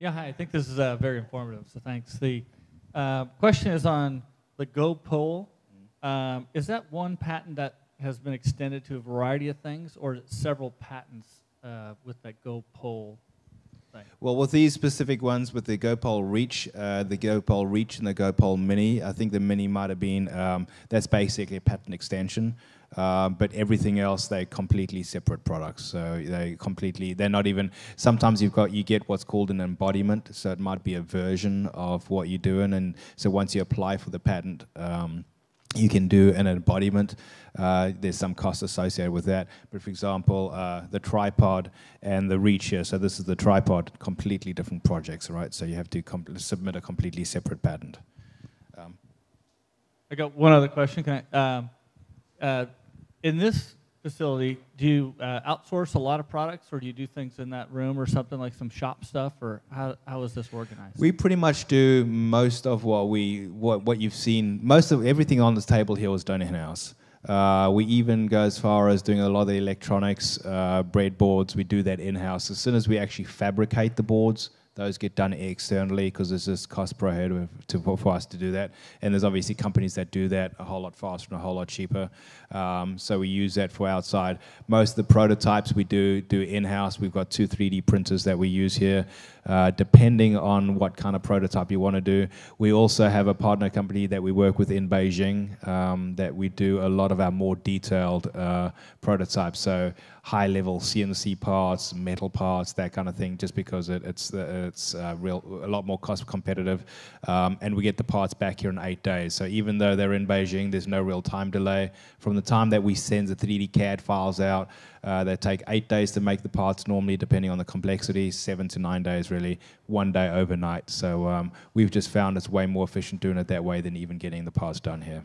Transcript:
Yeah, hi. I think this is very informative, so thanks. The question is on the Go pole. Is that one patent that has been extended to a variety of things, or is it several patents with that Go pole thing? Well, with these specific ones, with the Go Pole Reach, and the Go Pole Mini, I think the Mini might have been, that's basically a patent extension. But everything else, they're completely separate products. So they're not even, sometimes you get what's called an embodiment. So it might be a version of what you're doing. And so once you apply for the patent, you can do an embodiment. There's some cost associated with that. But for example, the tripod and the reach here, so this is the tripod, completely different projects, right? So you have to submit a completely separate patent. I got one other question. Can I, in this facility, do you outsource a lot of products, or do you do things in that room or something like some shop stuff, or how is this organized? We pretty much do most of what you've seen. Most of everything on this table here was done in-house. We even go as far as doing a lot of the electronics, breadboards. We do that in-house. As soon as we actually fabricate the boards, those get done externally because it's just cost prohibitive for us to do that. And there's obviously companies that do that a whole lot faster and a whole lot cheaper. So we use that for outside. Most of the prototypes we do in-house. We've got 2 3D printers that we use here. Depending on what kind of prototype you want to do. We also have a partner company that we work with in Beijing that we do a lot of our more detailed prototypes. So high-level CNC parts, metal parts, that kind of thing, just because it's a lot more cost competitive. And we get the parts back here in 8 days. So even though they're in Beijing, there's no real time delay. From the time that we send the 3D CAD files out, they take 8 days to make the parts normally, depending on the complexity, 7 to 9 days really, 1 day overnight. So we've just found it's way more efficient doing it that way than even getting the parts done here.